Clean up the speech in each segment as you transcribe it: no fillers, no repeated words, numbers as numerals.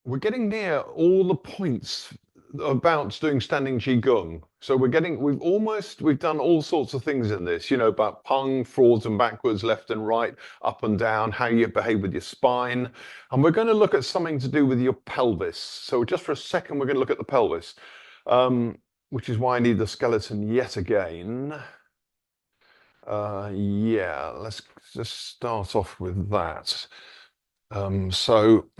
we're getting near all the points about doing standing qigong. So we've done all sorts of things in this, about pung, forwards and backwards, left and right, up and down, how you behave with your spine. And we're going to look at something to do with your pelvis. So just for a second, we're going to look at the pelvis, which is why I need the skeleton yet again. Yeah, let's just start off with that. So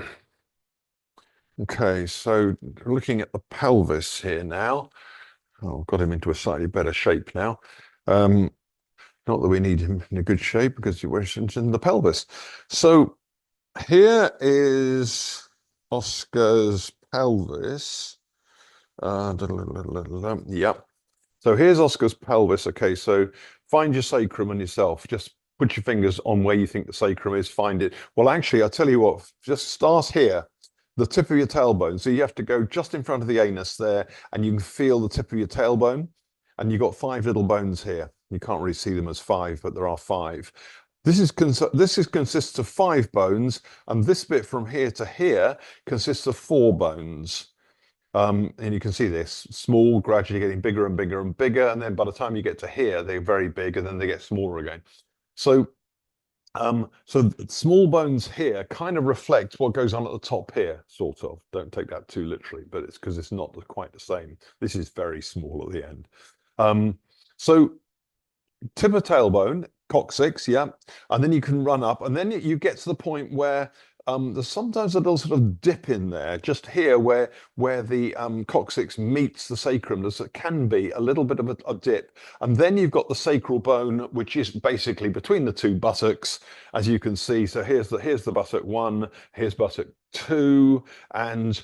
Okay, so looking at the pelvis here now. Oh, I've got him into a slightly better shape now. Um, Not that we need him in a good shape because we're in the pelvis. So here is Oscar's pelvis. Yep. So here's Oscar's pelvis. Okay, so find your sacrum on yourself. Just put your fingers on where you think the sacrum is. Find it. Well, actually, I'll tell you what, just start here, the tip of your tailbone. So you have to go just in front of the anus there, and you can feel the tip of your tailbone. And you've got 5 little bones here. You can't really see them as 5, but there are 5. This consists of 5 bones, and this bit from here to here consists of 4 bones. And you can see this small, gradually getting bigger and bigger and bigger. And then by the time you get to here, they're very big and then they get smaller again. So, so small bones here kind of reflect what goes on at the top here, sort of. Don't take that too literally, but it's because it's not quite the same. This is very small at the end. So tip of tailbone, coccyx, yeah. And then you can run up and then you get to the point where there's sometimes a little sort of dip in there, just here where the coccyx meets the sacrum. There can be a little bit of a dip, and then you've got the sacral bone, which is basically between the 2 buttocks, as you can see. So here's the buttock 1, here's buttock 2, and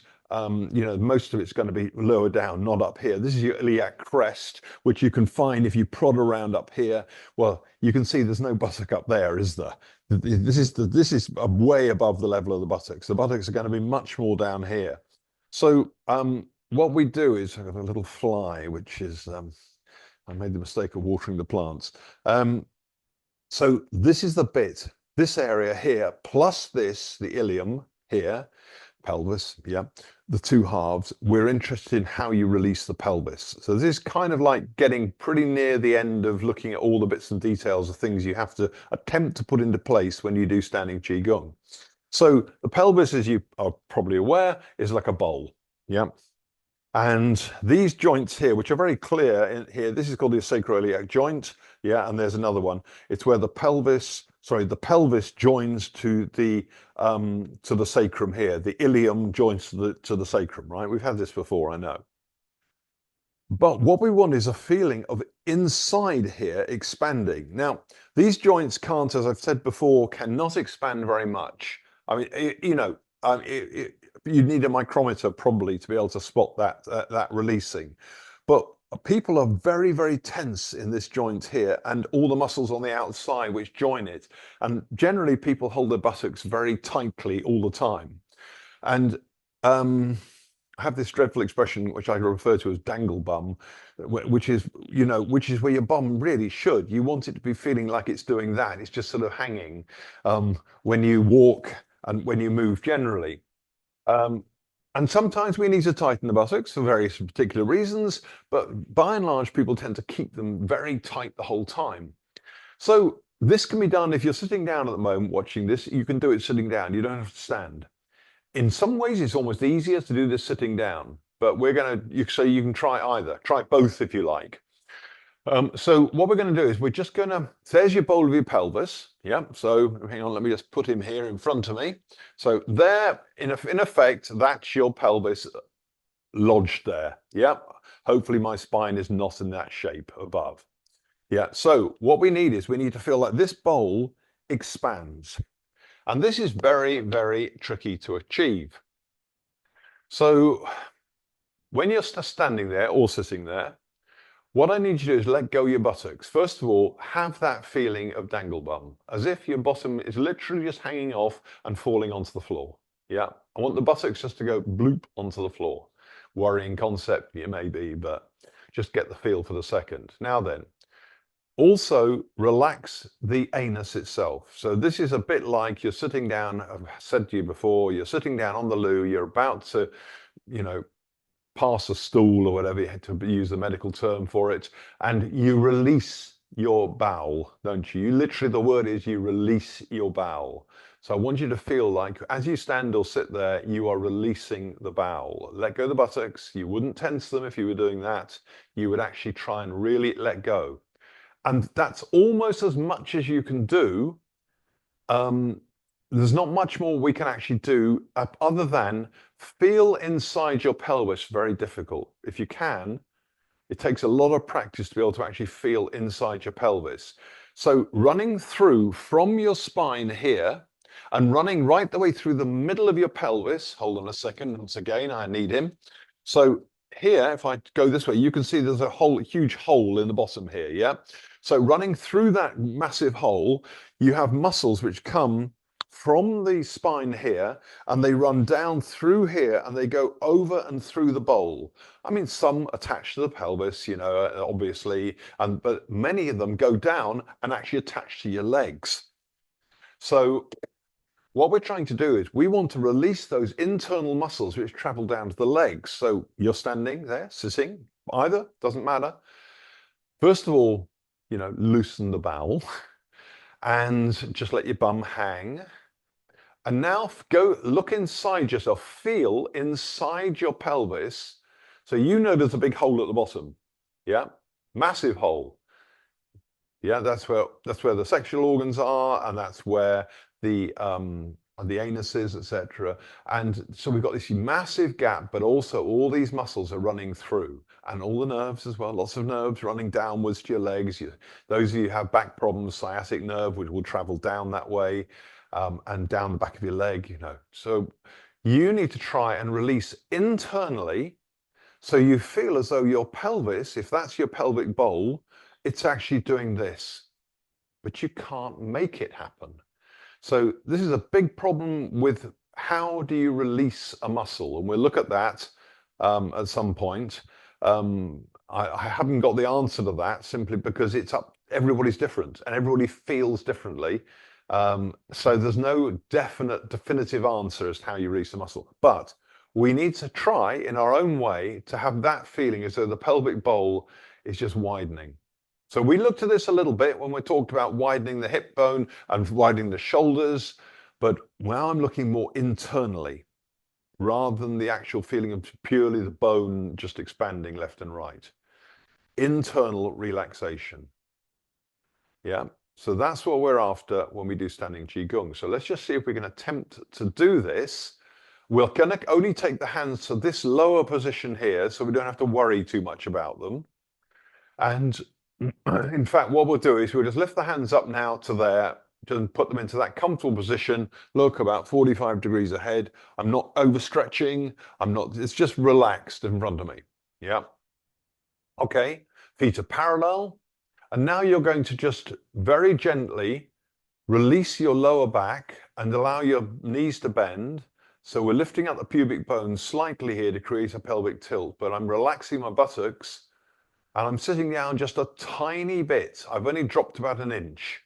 most of it's going to be lower down, not up here. This is your iliac crest, which you can find if you prod around up here. Well, you can see there's no buttock up there, is there? This is way above the level of the buttocks. The buttocks are going to be much more down here. So what we do is I've got a little fly, which is I made the mistake of watering the plants. So this is the bit, this area here, plus this, the ilium here, pelvis, yeah, the 2 halves. We're interested in how you release the pelvis. So this is kind of like getting pretty near the end of looking at all the bits and details of things you have to attempt to put into place when you do standing qigong. So the pelvis, as you are probably aware, is like a bowl, yeah. And these joints here, which are very clear in here, this is called the sacroiliac joint, yeah, and there's another one. It's where the pelvis joins to the sacrum here. The ilium joins to the sacrum, right? We've had this before, I know. But what we want is a feeling of inside here expanding. Now, these joints can't, as I've said before, cannot expand very much. I mean, you need a micrometer probably to be able to spot that releasing. But people are very, very tense in this joint here and all the muscles on the outside which join it. And generally people hold their buttocks very tightly all the time. And I have this dreadful expression which I refer to as dangle bum, which is where your bum really should. You want it to be feeling like it's doing that. It's just sort of hanging when you walk and when you move generally. And sometimes we need to tighten the buttocks for various particular reasons, but by and large, people tend to keep them very tight the whole time. So this can be done if you're sitting down at the moment watching this, you can do it sitting down. You don't have to stand. In some ways, it's almost easier to do this sitting down, but so you can try either. Try both if you like. So what we're going to do is there's your bowl of your pelvis. Yeah. So hang on, let me just put him here in front of me. So there, in effect, that's your pelvis lodged there. Yeah. Hopefully my spine is not in that shape above. Yeah. So what we need to feel like this bowl expands. And this is very, very tricky to achieve. So when you're standing there or sitting there, what I need you to do is let go of your buttocks. First of all, have that feeling of dangle bum, as if your bottom is literally just hanging off and falling onto the floor. Yeah, I want the buttocks just to go bloop onto the floor. Worrying concept, it may be, but just get the feel for the second. Now then, Also, relax the anus itself. So this is a bit like you're sitting down, I've said to you before, you're sitting down on the loo, you're about to, you know, pass a stool or whatever, you had to use the medical term for it, and you release your bowel, don't you? You literally, the word is you release your bowel. So I want you to feel like as you stand or sit there, you are releasing the bowel. Let go of the buttocks. You wouldn't tense them if you were doing that. You would actually try and really let go. And that's almost as much as you can do. There's not much more we can actually do other than feel inside your pelvis. Very difficult. If you can, it takes a lot of practice to be able to actually feel inside your pelvis. So running through from your spine here and running right the way through the middle of your pelvis. Hold on a second. Once again, I need him. So here, if I go this way, you can see there's a huge hole in the bottom here. Yeah. So running through that massive hole, you have muscles which come from the spine here and they run down through here and they go over and through the bowl. I mean, some attach to the pelvis, you know, obviously, but many of them go down and actually attach to your legs. So what we're trying to do is we want to release those internal muscles which travel down to the legs. So you're standing there, sitting, either, doesn't matter. First of all, you know, loosen the bowel and just let your bum hang. And now go look inside yourself, feel inside your pelvis. So you know there's a big hole at the bottom. Yeah, massive hole. Yeah, that's where the sexual organs are, and that's where the anus is, etc. And so we've got this massive gap, but also all these muscles are running through, and all the nerves as well. Lots of nerves running downwards to your legs. Those of you who have back problems, sciatic nerve, which will travel down that way, and down the back of your leg. You know, so you need to try and release internally. So you feel as though your pelvis, if that's your pelvic bowl, it's actually doing this, but you can't make it happen. So this is a big problem with how do you release a muscle? And we'll look at that at some point. I haven't got the answer to that simply because everybody's different and everybody feels differently. So there's no definitive answer as to how you release a muscle. But we need to try in our own way to have that feeling as though the pelvic bowl is just widening. So we looked at this a little bit when we talked about widening the hip bone and widening the shoulders, but now I'm looking more internally rather than the actual feeling of purely the bone just expanding left and right. Internal relaxation. Yeah, so that's what we're after when we do standing Qigong. So let's just see if we can attempt to do this. We're going to only take the hands to this lower position here, so we don't have to worry too much about them. And in fact, what we'll do is we'll just lift the hands up now to there, just put them into that comfortable position. Look, about 45 degrees ahead. I'm not overstretching. It's just relaxed in front of me. Yeah. Okay. Feet are parallel. And now you're going to just very gently release your lower back and allow your knees to bend. So we're lifting up the pubic bone slightly here to create a pelvic tilt, but I'm relaxing my buttocks. And I'm sitting down just a tiny bit. I've only dropped about an inch.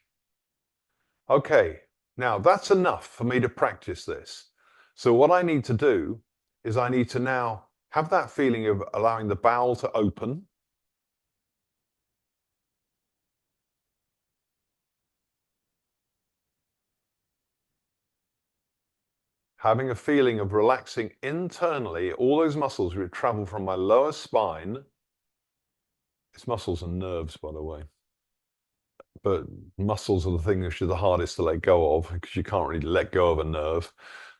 Okay, now that's enough for me to practice this. So what I need to do is I need to now have that feeling of allowing the bowel to open. Having a feeling of relaxing internally all those muscles which travel from my lower spine. It's muscles and nerves, by the way. But muscles are the thing which are the hardest to let go of because you can't really let go of a nerve.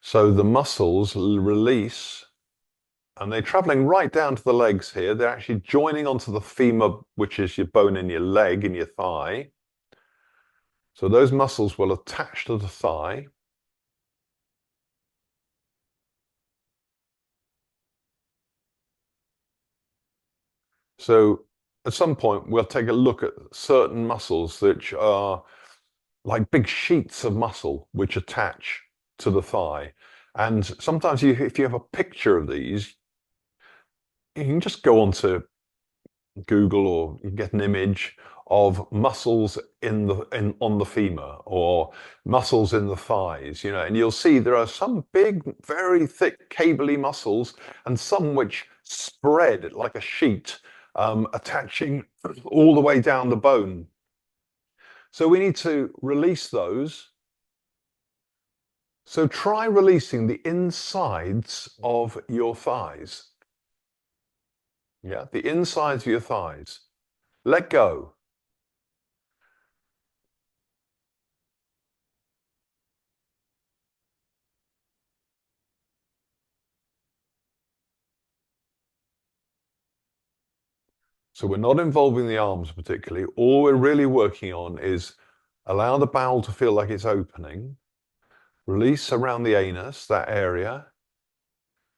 So the muscles release and they're traveling right down to the legs here. They're actually joining onto the femur, which is your bone in your leg, in your thigh. So those muscles will attach to the thigh. So at some point, we'll take a look at certain muscles which are like big sheets of muscle which attach to the thigh. And sometimes if you have a picture of these, you can just go onto Google or you get an image of muscles on the femur or muscles in the thighs, and you'll see there are some big, very thick, cabley muscles and some which spread like a sheet, attaching all the way down the bone. So we need to release those. So try releasing the insides of your thighs. Yeah, the insides of your thighs. Let go. So we're not involving the arms particularly. All we're really working on is allow the bowel to feel like it's opening. Release around the anus, that area.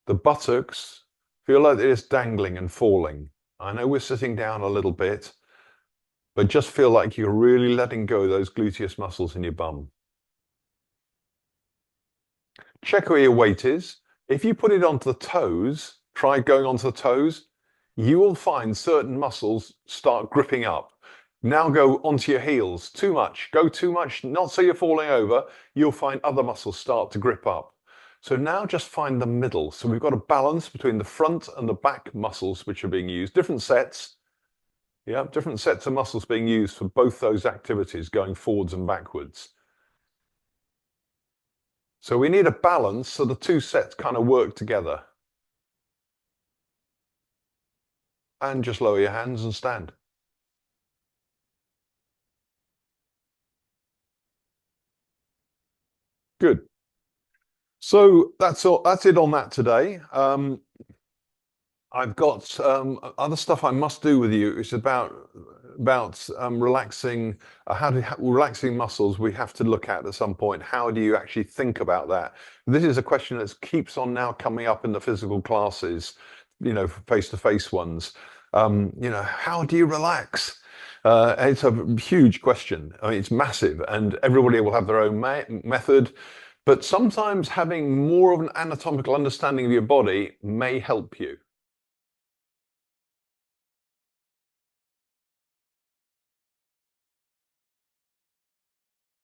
The buttocks feel like they're just dangling and falling. I know we're sitting down a little bit, but just feel like you're really letting go of those gluteus muscles in your bum. Check where your weight is. If you put it onto the toes, try going onto the toes, you will find certain muscles start gripping up. Now go onto your heels. Too much. Go too much, not so you're falling over. You'll find other muscles start to grip up. So now just find the middle. So we've got a balance between the front and the back muscles which are being used. Different sets. Yeah, different sets of muscles being used for both those activities, going forwards and backwards. So we need a balance so the two sets kind of work together. And just lower your hands and stand. Good. So that's all. That's it on that today. I've got other stuff I must do with you. It's about relaxing, relaxing muscles. We have to look at some point. How do you actually think about that? This is a question that keeps on now coming up in the physical classes, face-to-face ones. How do you relax? It's a huge question. I mean, it's massive, and everybody will have their own method. But sometimes having more of an anatomical understanding of your body may help you.